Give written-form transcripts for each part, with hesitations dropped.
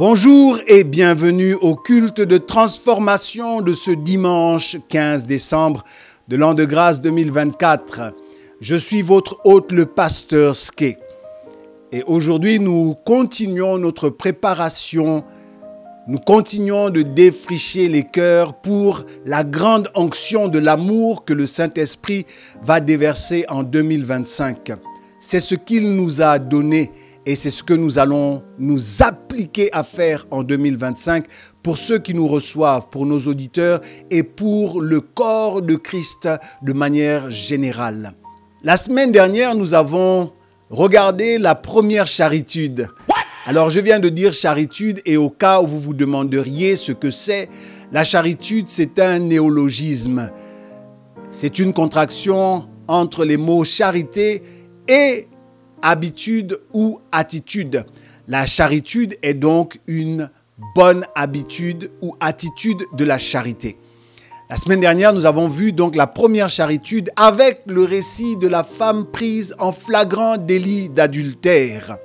Bonjour et bienvenue au culte de transformation de ce dimanche 15 décembre de l'an de grâce 2024. Je suis votre hôte, le pasteur Ske. Et aujourd'hui, nous continuons notre préparation. Nous continuons de défricher les cœurs pour la grande onction de l'amour que le Saint-Esprit va déverser en 2025. C'est ce qu'il nous a donné. Et c'est ce que nous allons nous appliquer à faire en 2025 pour ceux qui nous reçoivent, pour nos auditeurs et pour le corps de Christ de manière générale. La semaine dernière, nous avons regardé la première charitude. Alors, je viens de dire charitude et au cas où vous vous demanderiez ce que c'est, la charitude, c'est un néologisme. C'est une contraction entre les mots charité et habitude ou attitude. La charitude est donc une bonne habitude ou attitude de la charité. La semaine dernière, nous avons vu donc la première charitude avec le récit de la femme prise en flagrant délit d'adultère.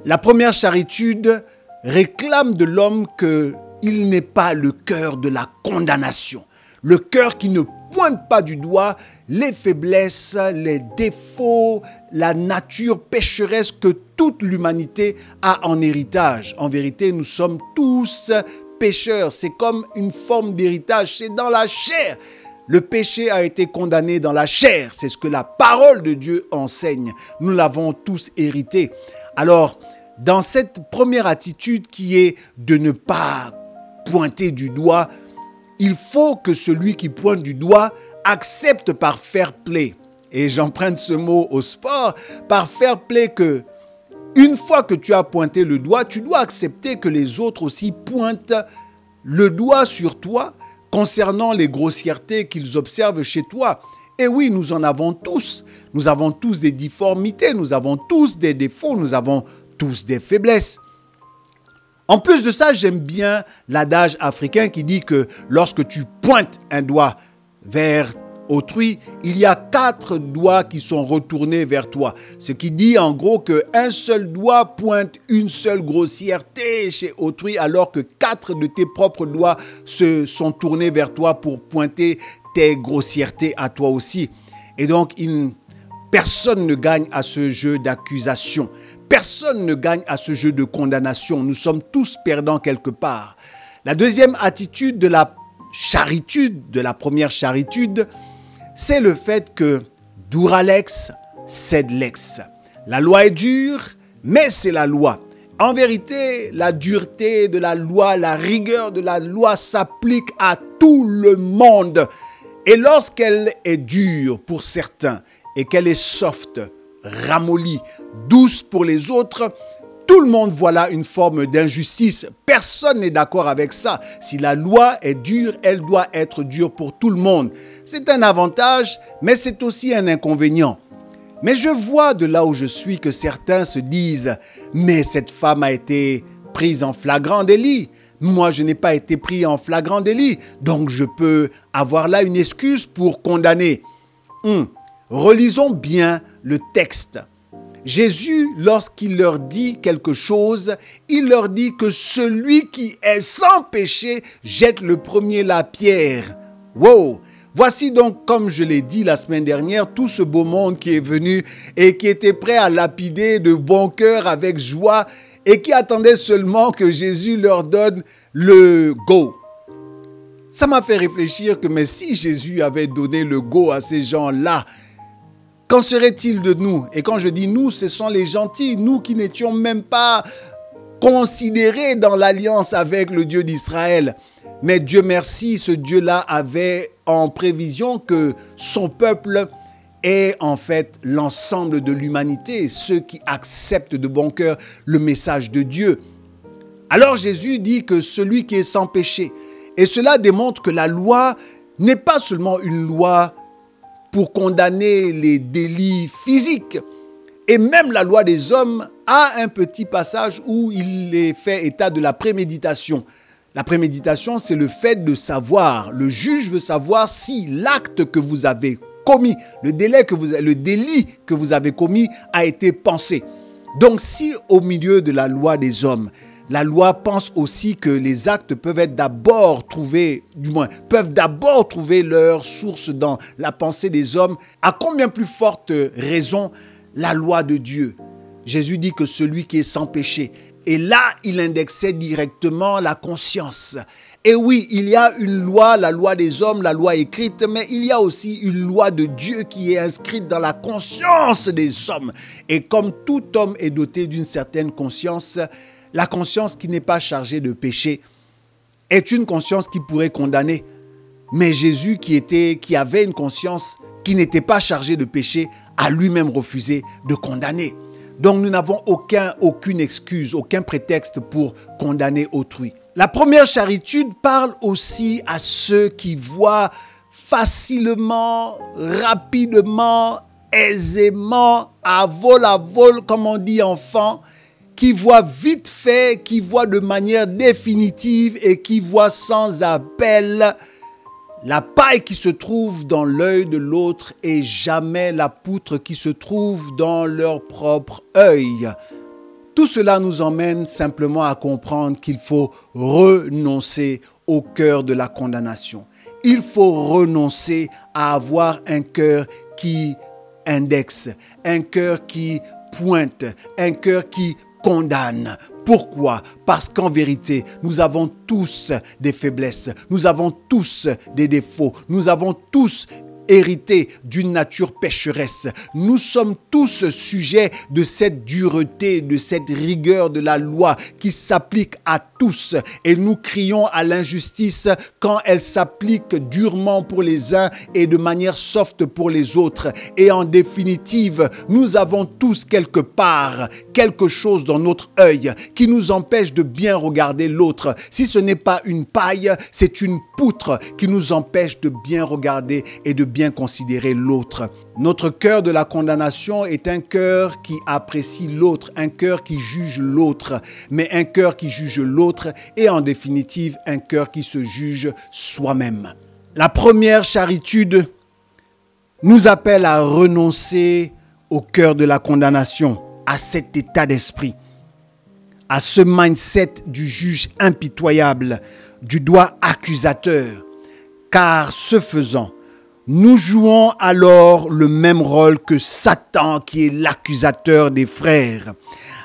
La première charitude réclame de l'homme qu'il n'ait pas le cœur de la condamnation, le cœur qui ne pointe pas du doigt les faiblesses, les défauts, la nature pécheresse que toute l'humanité a en héritage. En vérité, nous sommes tous pécheurs. C'est comme une forme d'héritage, c'est dans la chair. Le péché a été condamné dans la chair. C'est ce que la parole de Dieu enseigne. Nous l'avons tous hérité. Alors, dans cette première attitude qui est de ne pas pointer du doigt, il faut que celui qui pointe du doigt accepte par fair play. Et j'emprunte ce mot au sport, par fair play que une fois que tu as pointé le doigt, tu dois accepter que les autres aussi pointent le doigt sur toi concernant les grossièretés qu'ils observent chez toi. Et oui, nous en avons tous. Nous avons tous des difformités, nous avons tous des défauts, nous avons tous des faiblesses. En plus de ça, j'aime bien l'adage africain qui dit que lorsque tu pointes un doigt vers autrui, il y a 4 doigts qui sont retournés vers toi. Ce qui dit en gros qu'un seul doigt pointe une seule grossièreté chez autrui, alors que 4 de tes propres doigts se sont tournés vers toi pour pointer tes grossièretés à toi aussi. Et donc, personne ne gagne à ce jeu d'accusation. Personne ne gagne à ce jeu de condamnation. Nous sommes tous perdants quelque part. La deuxième attitude de la charitude, de la première charitude, c'est le fait que duralex sed lex. La loi est dure, mais c'est la loi. En vérité, la dureté de la loi, la rigueur de la loi s'applique à tout le monde. Et lorsqu'elle est dure pour certains et qu'elle est soft, ramollie, douce pour les autres, tout le monde voit là une forme d'injustice. Personne n'est d'accord avec ça. Si la loi est dure, elle doit être dure pour tout le monde. C'est un avantage, mais c'est aussi un inconvénient. Mais je vois de là où je suis que certains se disent « Mais cette femme a été prise en flagrant délit. Moi, je n'ai pas été pris en flagrant délit. Donc, je peux avoir là une excuse pour condamner. » Relisons bien le texte. Jésus, lorsqu'il leur dit quelque chose, il leur dit que celui qui est sans péché jette le premier la pierre. Wow! Voici donc, comme je l'ai dit la semaine dernière, tout ce beau monde qui est venu et qui était prêt à lapider de bon cœur avec joie et qui attendait seulement que Jésus leur donne le go. Ça m'a fait réfléchir que mais si Jésus avait donné le go à ces gens-là, qu'en serait-il de nous? Et quand je dis nous, ce sont les gentils, nous qui n'étions même pas considérés dans l'alliance avec le Dieu d'Israël. Mais Dieu merci, ce Dieu-là avait en prévision que son peuple est en fait l'ensemble de l'humanité, ceux qui acceptent de bon cœur le message de Dieu. Alors Jésus dit que celui qui est sans péché, et cela démontre que la loi n'est pas seulement une loi pour condamner les délits physiques. Et même la loi des hommes a un petit passage où il est fait état de la préméditation. La préméditation, c'est le fait de savoir. Le juge veut savoir si l'acte que vous avez commis, le délit que vous avez commis a été pensé. Donc si au milieu de la loi des hommes, La loi pense aussi que les actes peuvent d'abord trouver leur source dans la pensée des hommes. À combien plus forte raison la loi de Dieu? Jésus dit que celui qui est sans péché. Et là, il indexait directement la conscience. Et oui, il y a une loi, la loi des hommes, la loi écrite, mais il y a aussi une loi de Dieu qui est inscrite dans la conscience des hommes. Et comme tout homme est doté d'une certaine conscience, la conscience qui n'est pas chargée de péché est une conscience qui pourrait condamner. Mais Jésus qui avait une conscience qui n'était pas chargée de péché a lui-même refusé de condamner. Donc nous n'avons aucune excuse, aucun prétexte pour condamner autrui. La première charitude parle aussi à ceux qui voient facilement, rapidement, aisément, à vol, comme on dit enfant, qui voient vite fait, qui voient de manière définitive et qui voient sans appel la paille qui se trouve dans l'œil de l'autre et jamais la poutre qui se trouve dans leur propre œil. Tout cela nous emmène simplement à comprendre qu'il faut renoncer au cœur de la condamnation. Il faut renoncer à avoir un cœur qui indexe, un cœur qui pointe, un cœur qui condamne. Pourquoi? Parce qu'en vérité, nous avons tous des faiblesses, nous avons tous des défauts, nous avons tous hérité d'une nature pécheresse. Nous sommes tous sujets de cette dureté, de cette rigueur de la loi qui s'applique à tous. Et nous crions à l'injustice quand elle s'applique durement pour les uns et de manière soft pour les autres. Et en définitive, nous avons tous quelque part quelque chose dans notre œil qui nous empêche de bien regarder l'autre. Si ce n'est pas une paille, c'est une poutre qui nous empêche de bien regarder et de bien considérer l'autre. Notre cœur de la condamnation est un cœur qui apprécie l'autre, un cœur qui juge l'autre, mais un cœur qui juge l'autre et en définitive un cœur qui se juge soi-même. La première charitude nous appelle à renoncer au cœur de la condamnation, à cet état d'esprit, à ce mindset du juge impitoyable, du doigt accusateur, car ce faisant, nous jouons alors le même rôle que Satan qui est l'accusateur des frères.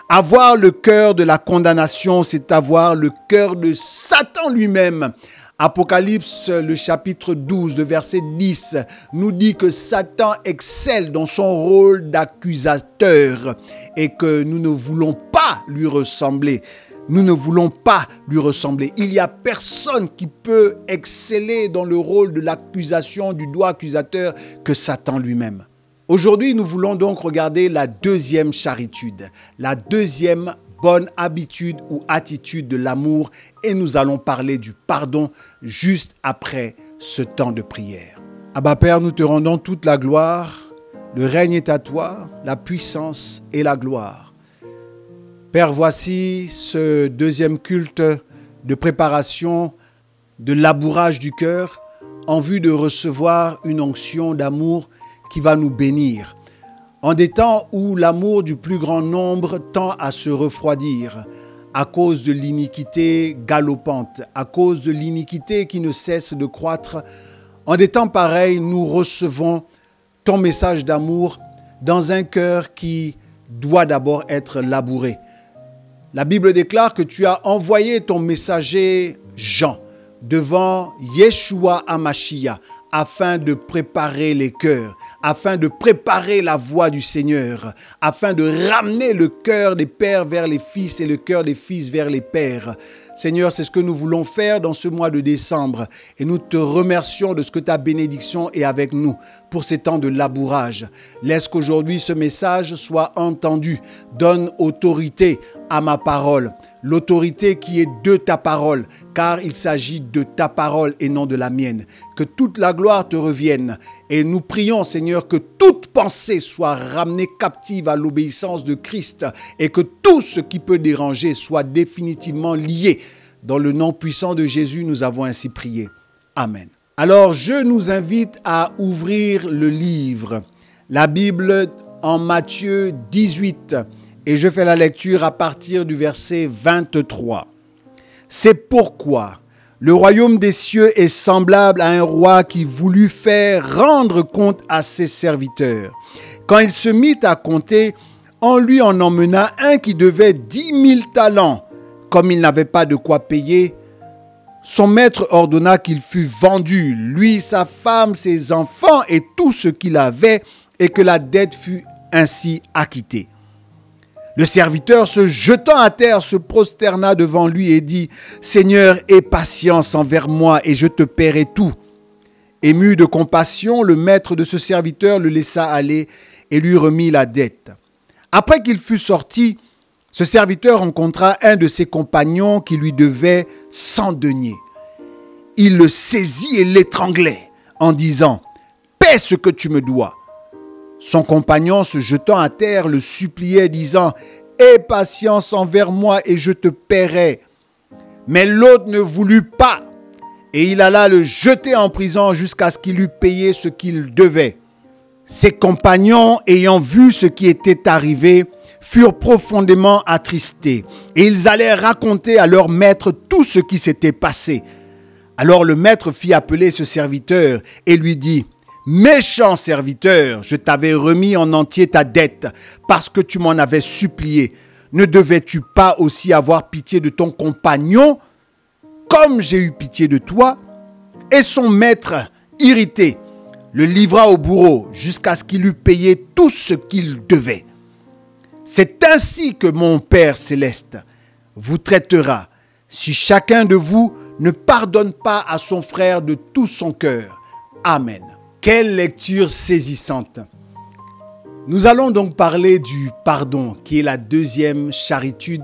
Avoir le cœur de la condamnation, c'est avoir le cœur de Satan lui-même. Apocalypse, le chapitre 12, le verset 10, nous dit que Satan excelle dans son rôle d'accusateur et que nous ne voulons pas lui ressembler. Nous ne voulons pas lui ressembler. Il n'y a personne qui peut exceller dans le rôle de l'accusation, du doigt accusateur que Satan lui-même. Aujourd'hui, nous voulons donc regarder la deuxième charitude, la deuxième bonne habitude ou attitude de l'amour et nous allons parler du pardon juste après ce temps de prière. Abba Père, nous te rendons toute la gloire. Le règne est à toi, la puissance et la gloire. Père, voici ce deuxième culte de préparation, de labourage du cœur en vue de recevoir une onction d'amour qui va nous bénir. En des temps où l'amour du plus grand nombre tend à se refroidir à cause de l'iniquité galopante, à cause de l'iniquité qui ne cesse de croître, en des temps pareils, nous recevons ton message d'amour dans un cœur qui doit d'abord être labouré. La Bible déclare que tu as envoyé ton messager Jean devant Yeshua HaMashiach afin de préparer les cœurs, afin de préparer la voie du Seigneur, afin de ramener le cœur des pères vers les fils et le cœur des fils vers les pères. Seigneur, c'est ce que nous voulons faire dans ce mois de décembre et nous te remercions de ce que ta bénédiction est avec nous pour ces temps de labourage. Laisse qu'aujourd'hui ce message soit entendu. Donne autorité à ma parole, l'autorité qui est de ta parole, car il s'agit de ta parole et non de la mienne. Que toute la gloire te revienne et nous prions, Seigneur, que toute pensée soit ramenée captive à l'obéissance de Christ et que tout ce qui peut déranger soit définitivement lié. Dans le nom puissant de Jésus, nous avons ainsi prié. Amen. Alors, je nous invite à ouvrir le livre, la Bible en Matthieu 18 Et je fais la lecture à partir du verset 23. C'est pourquoi le royaume des cieux est semblable à un roi qui voulut faire rendre compte à ses serviteurs. Quand il se mit à compter, on lui en emmena un qui devait 10 000 talents. Comme il n'avait pas de quoi payer, son maître ordonna qu'il fût vendu, lui, sa femme, ses enfants et tout ce qu'il avait, et que la dette fût ainsi acquittée. Le serviteur, se jetant à terre, se prosterna devant lui et dit « Seigneur, aie patience envers moi et je te paierai tout. » Ému de compassion, le maître de ce serviteur le laissa aller et lui remit la dette. Après qu'il fut sorti, ce serviteur rencontra un de ses compagnons qui lui devait 100 deniers. Il le saisit et l'étranglait en disant « Paie ce que tu me dois. » Son compagnon, se jetant à terre, le suppliait, disant « Aie patience envers moi et je te paierai. » Mais l'autre ne voulut pas, et il alla le jeter en prison jusqu'à ce qu'il eût payé ce qu'il devait. Ses compagnons, ayant vu ce qui était arrivé, furent profondément attristés, et ils allèrent raconter à leur maître tout ce qui s'était passé. Alors le maître fit appeler ce serviteur et lui dit « Méchant serviteur, je t'avais remis en entier ta dette parce que tu m'en avais supplié. Ne devais-tu pas aussi avoir pitié de ton compagnon comme j'ai eu pitié de toi ?» Et son maître, irrité, le livra au bourreau jusqu'à ce qu'il eût payé tout ce qu'il devait. C'est ainsi que mon Père céleste vous traitera si chacun de vous ne pardonne pas à son frère de tout son cœur. Amen. Quelle lecture saisissante! Nous allons donc parler du pardon, qui est la deuxième charitude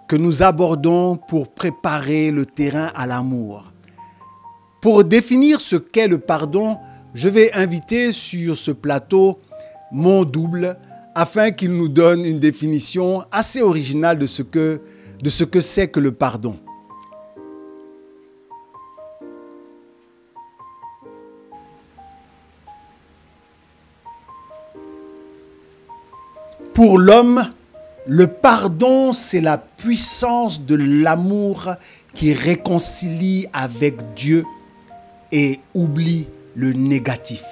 que nous abordons pour préparer le terrain à l'amour. Pour définir ce qu'est le pardon, je vais inviter sur ce plateau mon double afin qu'il nous donne une définition assez originale de ce que c'est que le pardon. Pour l'homme, le pardon, c'est la puissance de l'amour qui réconcilie avec Dieu et oublie le négatif.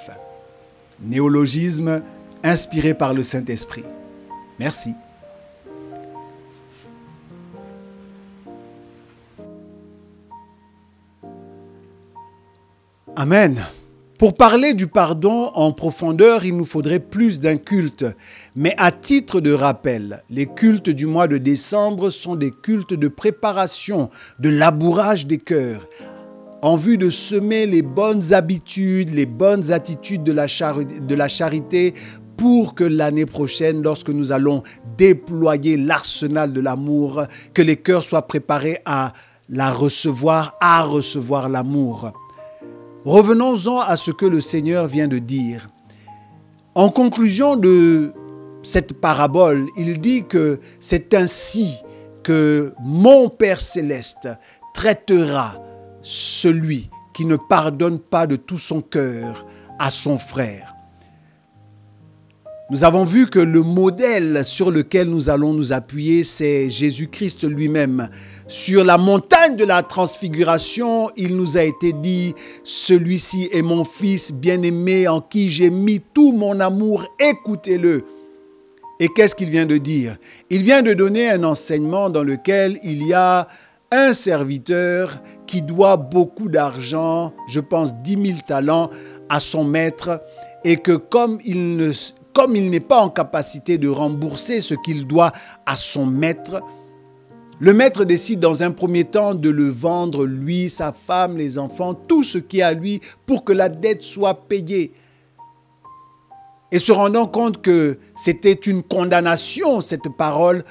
Néologisme inspiré par le Saint-Esprit. Merci. Amen. Pour parler du pardon en profondeur, il nous faudrait plus d'un culte. Mais à titre de rappel, les cultes du mois de décembre sont des cultes de préparation, de labourage des cœurs, en vue de semer les bonnes habitudes, les bonnes attitudes de la charité pour que l'année prochaine, lorsque nous allons déployer l'arsenal de l'amour, que les cœurs soient préparés à recevoir l'amour. Revenons-en à ce que le Seigneur vient de dire. En conclusion de cette parabole, il dit que c'est ainsi que mon Père céleste traitera celui qui ne pardonne pas de tout son cœur à son frère. Nous avons vu que le modèle sur lequel nous allons nous appuyer, c'est Jésus-Christ lui-même. Sur la montagne de la transfiguration, il nous a été dit « Celui-ci est mon Fils bien-aimé en qui j'ai mis tout mon amour, écoutez-le ». Et qu'est-ce qu'il vient de dire? Il vient de donner un enseignement dans lequel il y a un serviteur qui doit beaucoup d'argent, je pense 10 000 talents à son maître, et que comme il n'est pas en capacité de rembourser ce qu'il doit à son maître, le maître décide dans un premier temps de le vendre, lui, sa femme, les enfants, tout ce qui est à lui pour que la dette soit payée. Et se rendant compte que c'était une condamnation, cette parole,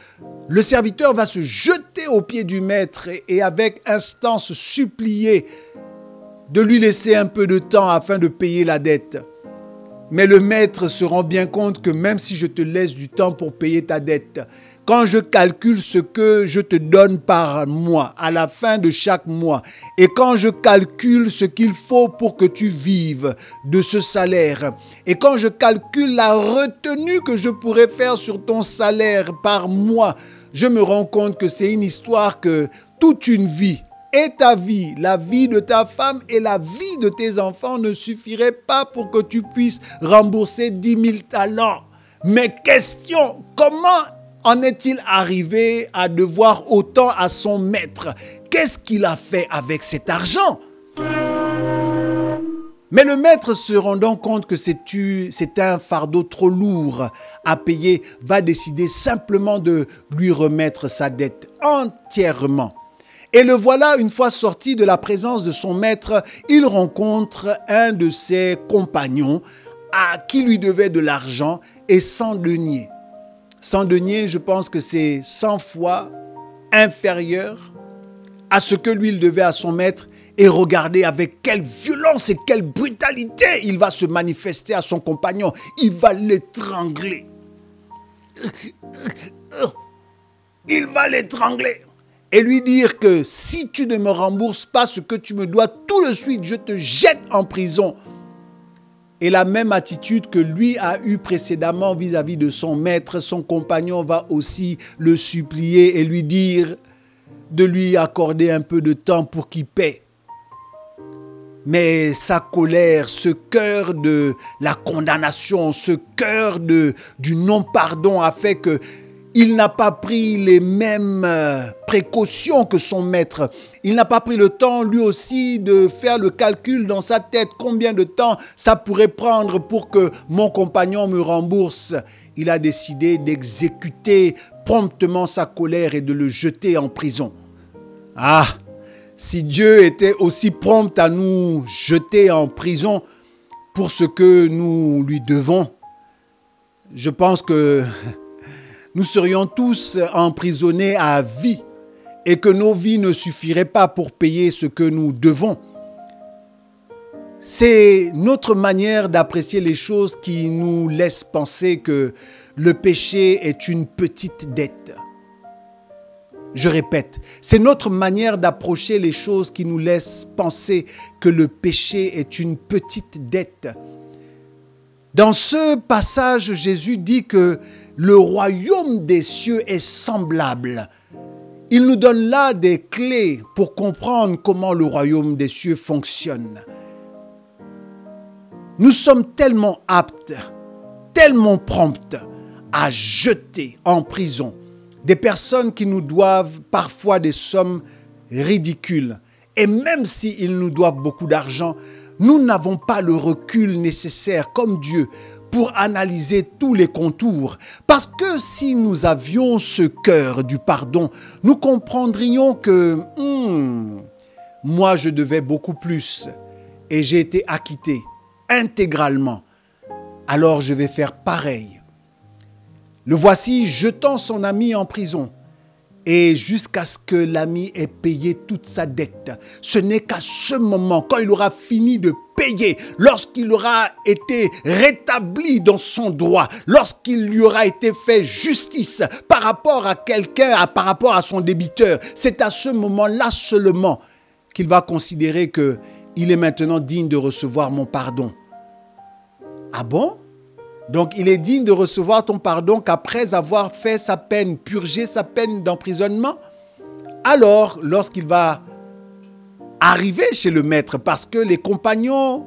le serviteur va se jeter aux pieds du maître et avec instance supplier de lui laisser un peu de temps afin de payer la dette. Mais le maître se rend bien compte que même si je te laisse du temps pour payer ta dette, quand je calcule ce que je te donne par mois, à la fin de chaque mois, et quand je calcule ce qu'il faut pour que tu vives de ce salaire, et quand je calcule la retenue que je pourrais faire sur ton salaire par mois, je me rends compte que c'est une histoire que toute une vie, et ta vie, la vie de ta femme et la vie de tes enfants ne suffiraient pas pour que tu puisses rembourser 10 000 talents. Mais question, comment en est-il arrivé à devoir autant à son maître? Qu'est-ce qu'il a fait avec cet argent? Mais le maître, se rendant compte que c'est un fardeau trop lourd à payer, va décider simplement de lui remettre sa dette entièrement. Et le voilà, une fois sorti de la présence de son maître, il rencontre un de ses compagnons à qui lui devait de l'argent et 100 deniers. 100 deniers, je pense que c'est 100 fois inférieur à ce que lui il devait à son maître. Et regardez avec quelle violence et quelle brutalité il va se manifester à son compagnon. Il va l'étrangler. Il va l'étrangler. Et lui dire que si tu ne me rembourses pas ce que tu me dois, tout de suite, je te jette en prison. Et la même attitude que lui a eue précédemment vis-à-vis de son maître, son compagnon va aussi le supplier et lui dire de lui accorder un peu de temps pour qu'il paie. Mais sa colère, ce cœur de la condamnation, ce cœur du non-pardon a fait que il n'a pas pris les mêmes précautions que son maître. Il n'a pas pris le temps, lui aussi, de faire le calcul dans sa tête. Combien de temps ça pourrait prendre pour que mon compagnon me rembourse? Il a décidé d'exécuter promptement sa colère et de le jeter en prison. Ah, si Dieu était aussi prompt à nous jeter en prison pour ce que nous lui devons, je pense que nous serions tous emprisonnés à vie et que nos vies ne suffiraient pas pour payer ce que nous devons. C'est notre manière d'apprécier les choses qui nous laisse penser que le péché est une petite dette. Je répète, c'est notre manière d'approcher les choses qui nous laisse penser que le péché est une petite dette. Dans ce passage, Jésus dit que le royaume des cieux est semblable. Il nous donne là des clés pour comprendre comment le royaume des cieux fonctionne. Nous sommes tellement aptes, tellement promptes à jeter en prison des personnes qui nous doivent parfois des sommes ridicules. Et même s'ils nous doivent beaucoup d'argent, nous n'avons pas le recul nécessaire comme Dieu pour analyser tous les contours. Parce que si nous avions ce cœur du pardon, nous comprendrions que moi je devais beaucoup plus et j'ai été acquitté intégralement. Alors je vais faire pareil. Le voici jetant son ami en prison. Et jusqu'à ce que l'ami ait payé toute sa dette. Ce n'est qu'à ce moment, quand il aura fini de payer, lorsqu'il aura été rétabli dans son droit, lorsqu'il lui aura été fait justice par rapport à quelqu'un, par rapport à son débiteur, c'est à ce moment-là seulement qu'il va considérer qu'il est maintenant digne de recevoir mon pardon. Ah bon? Donc, il est digne de recevoir ton pardon qu'après avoir fait sa peine, purgé sa peine d'emprisonnement. Alors, lorsqu'il va arriver chez le maître, parce que les compagnons,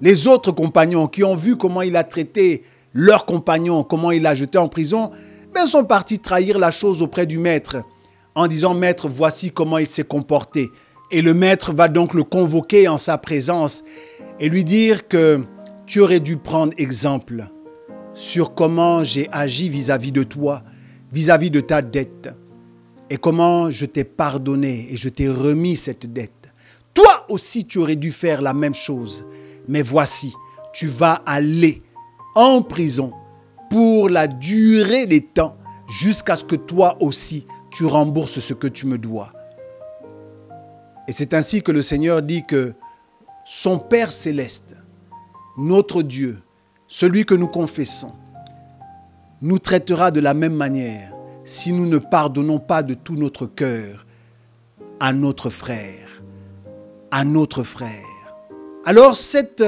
les autres compagnons qui ont vu comment il a traité leur compagnon, comment il l'a jeté en prison, ben, sont partis trahir la chose auprès du maître en disant « Maître, voici comment il s'est comporté ». Et le maître va donc le convoquer en sa présence et lui dire que tu aurais dû prendre exemple sur comment j'ai agi vis-à-vis de toi, vis-à-vis de ta dette, et comment je t'ai pardonné et je t'ai remis cette dette. Toi aussi, tu aurais dû faire la même chose. Mais voici, tu vas aller en prison pour la durée des temps, jusqu'à ce que toi aussi, tu rembourses ce que tu me dois. Et c'est ainsi que le Seigneur dit que son Père céleste, notre Dieu, celui que nous confessons, nous traitera de la même manière si nous ne pardonnons pas de tout notre cœur à notre frère, à notre frère. Alors cette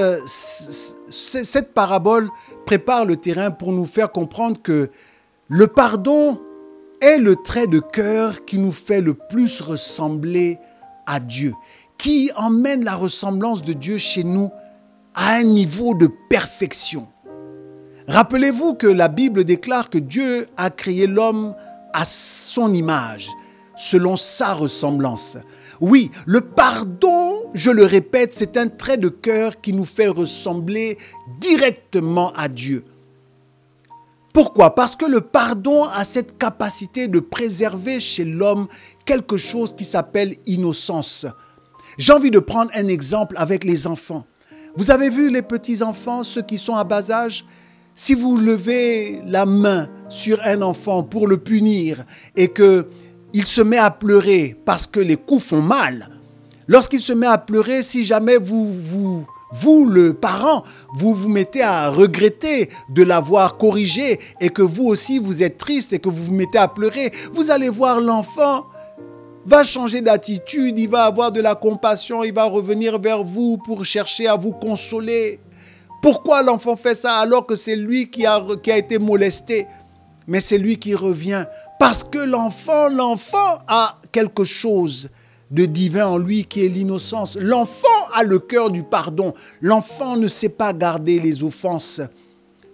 parabole prépare le terrain pour nous faire comprendre que le pardon est le trait de cœur qui nous fait le plus ressembler à Dieu, qui emmène la ressemblance de Dieu chez nous à un niveau de perfection. Rappelez-vous que la Bible déclare que Dieu a créé l'homme à son image, selon sa ressemblance. Oui, le pardon, je le répète, c'est un trait de cœur qui nous fait ressembler directement à Dieu. Pourquoi? Parce que le pardon a cette capacité de préserver chez l'homme quelque chose qui s'appelle innocence. J'ai envie de prendre un exemple avec les enfants. Vous avez vu les petits-enfants, ceux qui sont à bas âge? Si vous levez la main sur un enfant pour le punir et qu'il se met à pleurer parce que les coups font mal, lorsqu'il se met à pleurer, si jamais vous, le parent, vous vous mettez à regretter de l'avoir corrigé et que vous aussi vous êtes triste et que vous vous mettez à pleurer, vous allez voir l'enfant va changer d'attitude, il va avoir de la compassion, il va revenir vers vous pour chercher à vous consoler. Pourquoi l'enfant fait ça alors que c'est lui qui a été molesté? Mais c'est lui qui revient. Parce que l'enfant a quelque chose de divin en lui qui est l'innocence. L'enfant a le cœur du pardon. L'enfant ne sait pas garder les offenses.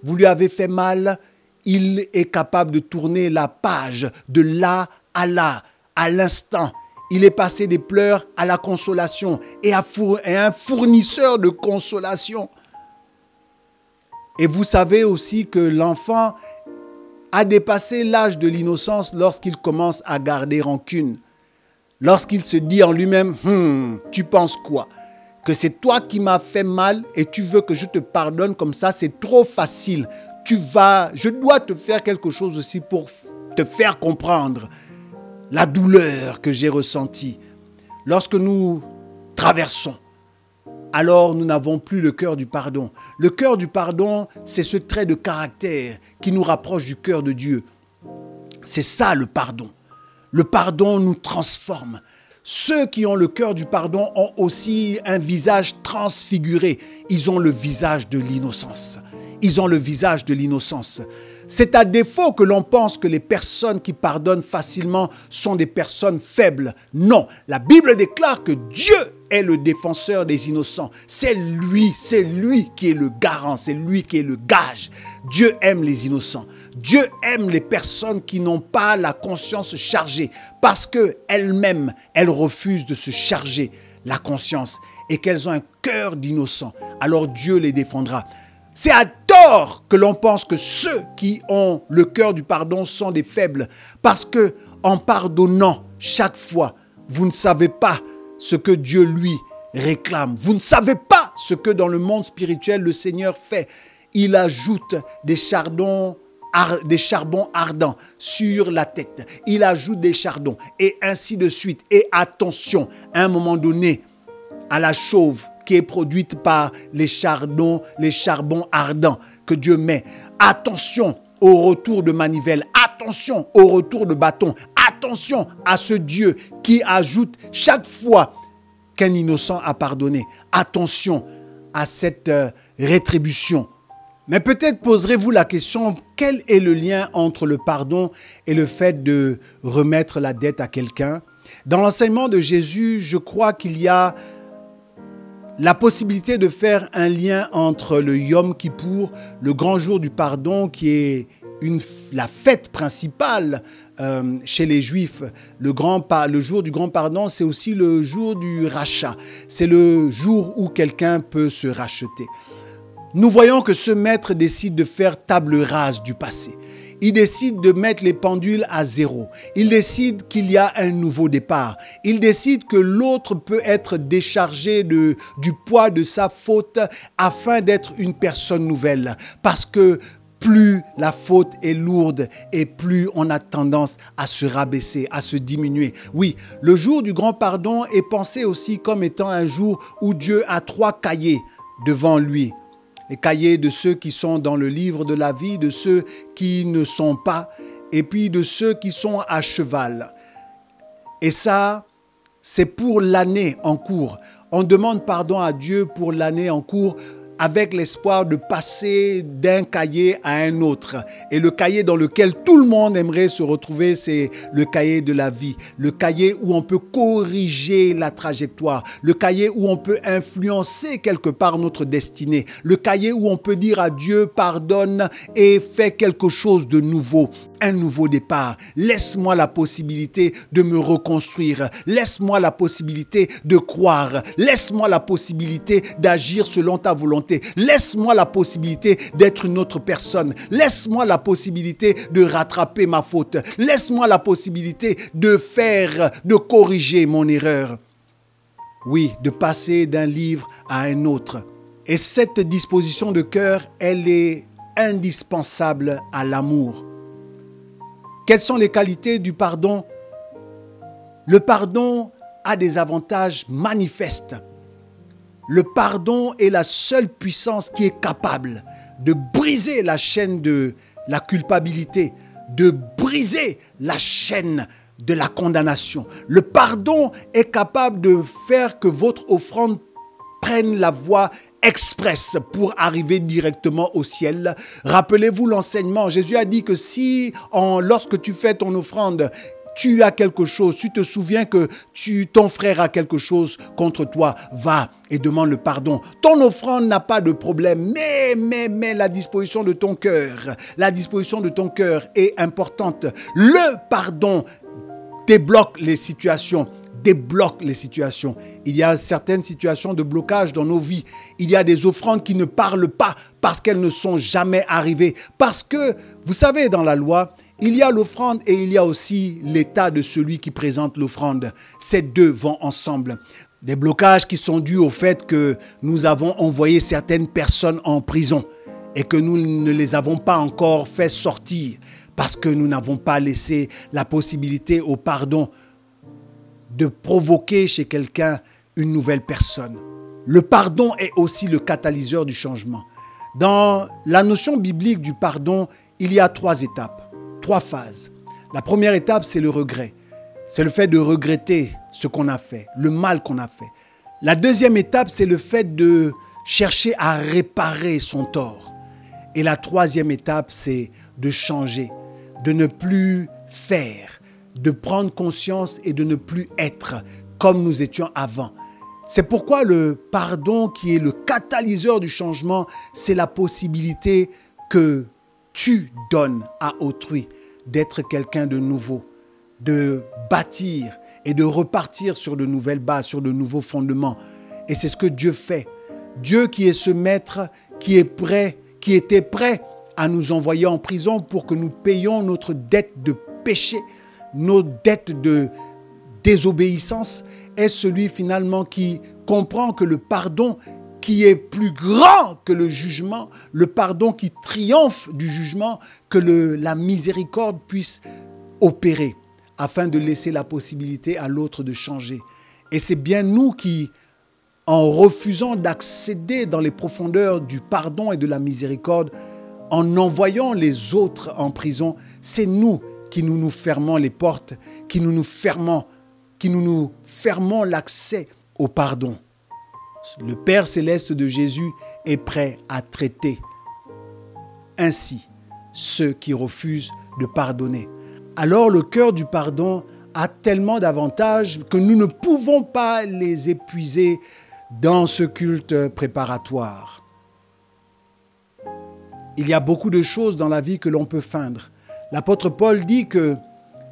Vous lui avez fait mal, il est capable de tourner la page de là, à l'instant. Il est passé des pleurs à la consolation et à un fournisseur de consolation. Et vous savez aussi que l'enfant a dépassé l'âge de l'innocence lorsqu'il commence à garder rancune. Lorsqu'il se dit en lui-même, tu penses quoi? Que c'est toi qui m'as fait mal et tu veux que je te pardonne comme ça, c'est trop facile. Je dois te faire quelque chose aussi pour te faire comprendre la douleur que j'ai ressentie. Lorsque nous traversons, alors nous n'avons plus le cœur du pardon. Le cœur du pardon, c'est ce trait de caractère qui nous rapproche du cœur de Dieu. C'est ça le pardon. Le pardon nous transforme. Ceux qui ont le cœur du pardon ont aussi un visage transfiguré. Ils ont le visage de l'innocence. Ils ont le visage de l'innocence. C'est à défaut que l'on pense que les personnes qui pardonnent facilement sont des personnes faibles. Non, la Bible déclare que Dieu est le défenseur des innocents. C'est lui qui est le garant, c'est lui qui est le gage. Dieu aime les innocents. Dieu aime les personnes qui n'ont pas la conscience chargée parce qu'elles-mêmes, elles refusent de se charger la conscience et qu'elles ont un cœur d'innocent. Alors Dieu les défendra. C'est à tort que l'on pense que ceux qui ont le cœur du pardon sont des faibles. Parce que en pardonnant chaque fois, vous ne savez pas ce que Dieu lui réclame. Vous ne savez pas ce que dans le monde spirituel le Seigneur fait. Il ajoute des charbons ardents sur la tête. Il ajoute des chardons et ainsi de suite. Et attention, à un moment donné, à la chauve qui est produite par les charbons ardents que Dieu met. Attention au retour de manivelle. Attention au retour de bâton. Attention à ce Dieu qui ajoute chaque fois qu'un innocent a pardonné. Attention à cette rétribution. Mais peut-être poserez-vous la question, quel est le lien entre le pardon et le fait de remettre la dette à quelqu'un? Dans l'enseignement de Jésus, je crois qu'il y a la possibilité de faire un lien entre le Yom Kippour, le grand jour du pardon, qui est la fête principale chez les Juifs. Le jour du grand pardon, c'est aussi le jour du rachat. C'est le jour où quelqu'un peut se racheter. Nous voyons que ce maître décide de faire table rase du passé. Il décide de mettre les pendules à zéro. Il décide qu'il y a un nouveau départ. Il décide que l'autre peut être déchargé du poids de sa faute afin d'être une personne nouvelle. Parce que plus la faute est lourde et plus on a tendance à se rabaisser, à se diminuer. Oui, le jour du grand pardon est pensé aussi comme étant un jour où Dieu a 3 cahiers devant lui. Les cahiers de ceux qui sont dans le livre de la vie, de ceux qui ne sont pas. et puis de ceux qui sont à cheval. Et ça, c'est pour l'année en cours. On demande pardon à Dieu pour l'année en cours avec l'espoir de passer d'un cahier à un autre. Et le cahier dans lequel tout le monde aimerait se retrouver, c'est le cahier de la vie. Le cahier où on peut corriger la trajectoire. Le cahier où on peut influencer quelque part notre destinée. Le cahier où on peut dire à Dieu, pardonne et fais quelque chose de nouveau. Un nouveau départ. Laisse-moi la possibilité de me reconstruire. Laisse-moi la possibilité de croire. Laisse-moi la possibilité d'agir selon ta volonté. Laisse-moi la possibilité d'être une autre personne. Laisse-moi la possibilité de rattraper ma faute. Laisse-moi la possibilité de corriger mon erreur. Oui, de passer d'un livre à un autre. Et cette disposition de cœur, elle est indispensable à l'amour. Quelles sont les qualités du pardon? Le pardon a des avantages manifestes. Le pardon est la seule puissance qui est capable de briser la chaîne de la culpabilité, de briser la chaîne de la condamnation. Le pardon est capable de faire que votre offrande prenne la voie express pour arriver directement au ciel. Rappelez-vous l'enseignement. Jésus a dit que lorsque tu fais ton offrande, tu as quelque chose, tu te souviens que ton frère a quelque chose contre toi, va et demande le pardon. Ton offrande n'a pas de problème, mais la disposition de ton cœur est importante. Le pardon débloque les situations. Il y a certaines situations de blocage dans nos vies. Il y a des offrandes qui ne parlent pas parce qu'elles ne sont jamais arrivées. Parce que, vous savez, dans la loi, il y a l'offrande et il y a aussi l'état de celui qui présente l'offrande. Ces deux vont ensemble. Des blocages qui sont dus au fait que nous avons envoyé certaines personnes en prison et que nous ne les avons pas encore fait sortir parce que nous n'avons pas laissé la possibilité au pardon de provoquer chez quelqu'un une nouvelle personne. Le pardon est aussi le catalyseur du changement. Dans la notion biblique du pardon, il y a 3 étapes, 3 phases. La première étape, c'est le regret. C'est le fait de regretter ce qu'on a fait, le mal qu'on a fait. La deuxième étape, c'est le fait de chercher à réparer son tort. Et la troisième étape, c'est de changer, de ne plus faire, de prendre conscience et de ne plus être comme nous étions avant. C'est pourquoi le pardon, qui est le catalyseur du changement, c'est la possibilité que tu donnes à autrui d'être quelqu'un de nouveau, de bâtir et de repartir sur de nouvelles bases, sur de nouveaux fondements. Et c'est ce que Dieu fait. Dieu qui est ce maître, qui était prêt à nous envoyer en prison pour que nous payions notre dette de péché, nos dettes de désobéissance, est celui finalement qui comprend que le pardon qui est plus grand que le jugement, le pardon qui triomphe du jugement, que la miséricorde puisse opérer afin de laisser la possibilité à l'autre de changer. Et c'est bien nous qui, en refusant d'accéder dans les profondeurs du pardon et de la miséricorde, en envoyant les autres en prison, c'est nous qui nous fermons les portes, qui nous fermons l'accès au pardon. Le Père céleste de Jésus est prêt à traiter ainsi ceux qui refusent de pardonner. Alors le cœur du pardon a tellement d'avantages que nous ne pouvons pas les épuiser dans ce culte préparatoire. Il y a beaucoup de choses dans la vie que l'on peut feindre. L'apôtre Paul dit que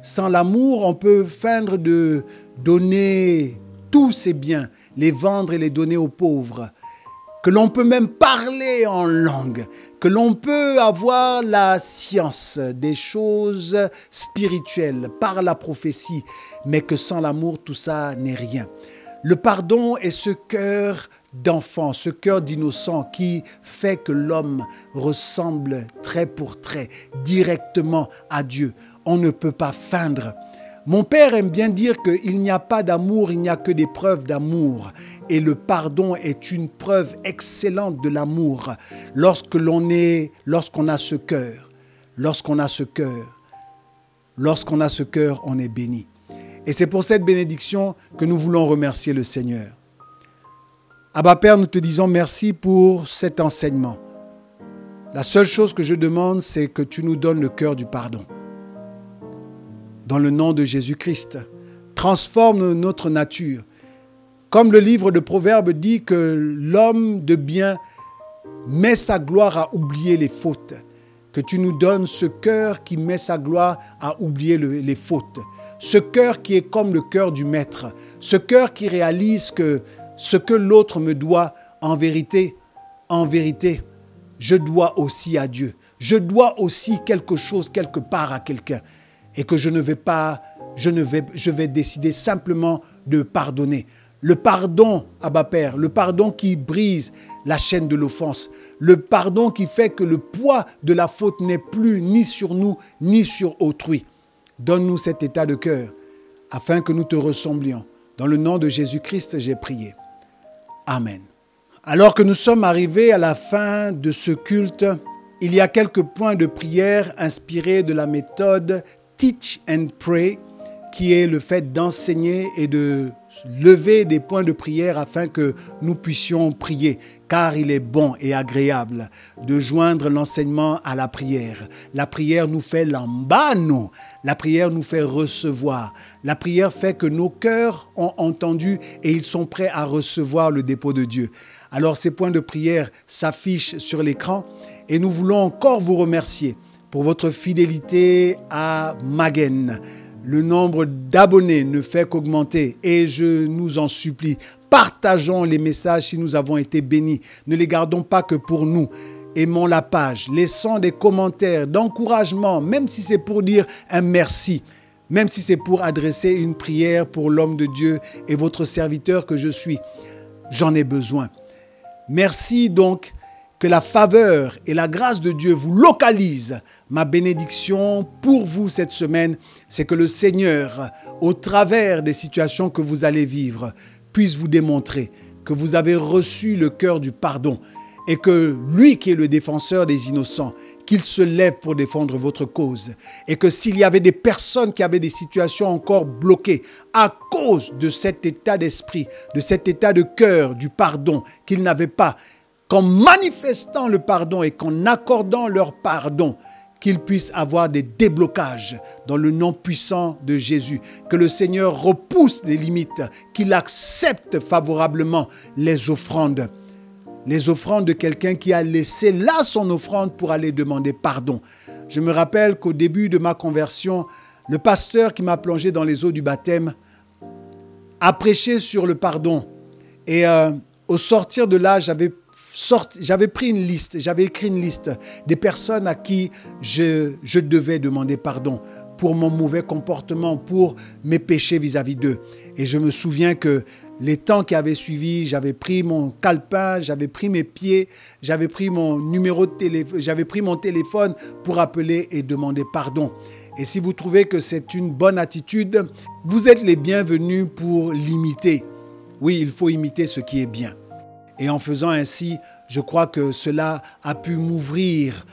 sans l'amour, on peut feindre de donner tous ses biens, les vendre et les donner aux pauvres, que l'on peut même parler en langue, que l'on peut avoir la science des choses spirituelles par la prophétie, mais que sans l'amour, tout ça n'est rien. Le pardon est ce cœur d'enfant, ce cœur d'innocent qui fait que l'homme ressemble trait pour trait directement à Dieu. On ne peut pas feindre. Mon père aime bien dire qu'il n'y a pas d'amour, il n'y a que des preuves d'amour. Et le pardon est une preuve excellente de l'amour lorsqu'on a ce cœur. Lorsqu'on a ce cœur, on est béni. Et c'est pour cette bénédiction que nous voulons remercier le Seigneur. Abba Père, nous te disons merci pour cet enseignement. La seule chose que je demande, c'est que tu nous donnes le cœur du pardon. Dans le nom de Jésus-Christ, transforme notre nature. Comme le livre de Proverbes dit que l'homme de bien met sa gloire à oublier les fautes. Que tu nous donnes ce cœur qui met sa gloire à oublier les fautes. Ce cœur qui est comme le cœur du maître. Ce cœur qui réalise que ce que l'autre me doit, en vérité, je dois aussi à Dieu. Je dois aussi quelque chose, quelque part à quelqu'un. Et que je vais décider simplement de pardonner. Le pardon, Abba Père, le pardon qui brise la chaîne de l'offense. Le pardon qui fait que le poids de la faute n'est plus ni sur nous, ni sur autrui. Donne-nous cet état de cœur, afin que nous te ressemblions. Dans le nom de Jésus-Christ, j'ai prié. Amen. Alors que nous sommes arrivés à la fin de ce culte, il y a quelques points de prière inspirés de la méthode Teach and Pray, qui est le fait d'enseigner et de lever des points de prière afin que nous puissions prier, car il est bon et agréable de joindre l'enseignement à la prière. La prière nous fait l'ambano, la prière nous fait recevoir. La prière fait que nos cœurs ont entendu et ils sont prêts à recevoir le dépôt de Dieu. Alors ces points de prière s'affichent sur l'écran et nous voulons encore vous remercier pour votre fidélité à Magen. Le nombre d'abonnés ne fait qu'augmenter et je nous en supplie, partageons les messages si nous avons été bénis. Ne les gardons pas que pour nous. Aimons la page, laissons des commentaires d'encouragement, même si c'est pour dire un merci, même si c'est pour adresser une prière pour l'homme de Dieu et votre serviteur que je suis. J'en ai besoin. Merci donc. Que la faveur et la grâce de Dieu vous localisent. Ma bénédiction pour vous cette semaine, c'est que le Seigneur, au travers des situations que vous allez vivre, puisse vous démontrer que vous avez reçu le cœur du pardon et que lui qui est le défenseur des innocents, qu'il se lève pour défendre votre cause et que s'il y avait des personnes qui avaient des situations encore bloquées à cause de cet état d'esprit, de cet état de cœur, du pardon qu'ils n'avaient pas, qu'en manifestant le pardon et qu'en accordant leur pardon, qu'ils puissent avoir des déblocages dans le nom puissant de Jésus. Que le Seigneur repousse les limites, qu'il accepte favorablement les offrandes. Les offrandes de quelqu'un qui a laissé là son offrande pour aller demander pardon. Je me rappelle qu'au début de ma conversion, le pasteur qui m'a plongé dans les eaux du baptême a prêché sur le pardon. Et au sortir de là, j'avais écrit une liste des personnes à qui je devais demander pardon pour mon mauvais comportement, pour mes péchés vis-à-vis d'eux. Et je me souviens que les temps qui avaient suivi, j'avais pris mon calepin, j'avais pris mes pieds, j'avais pris mon numéro de téléphone, j'avais pris mon téléphone pour appeler et demander pardon. Et si vous trouvez que c'est une bonne attitude, vous êtes les bienvenus pour l'imiter. Oui, il faut imiter ce qui est bien. Et en faisant ainsi, je crois que cela a pu m'ouvrir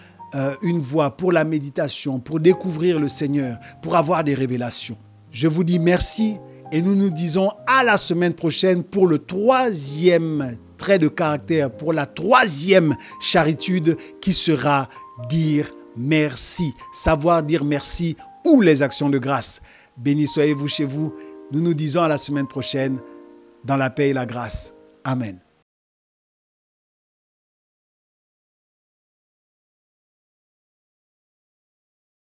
une voie pour la méditation, pour découvrir le Seigneur, pour avoir des révélations. Je vous dis merci et nous nous disons à la semaine prochaine pour le 3e trait de caractère, pour la 3e charitude qui sera dire merci, savoir dire merci ou les actions de grâce. Béni soyez-vous chez vous. Nous nous disons à la semaine prochaine dans la paix et la grâce. Amen.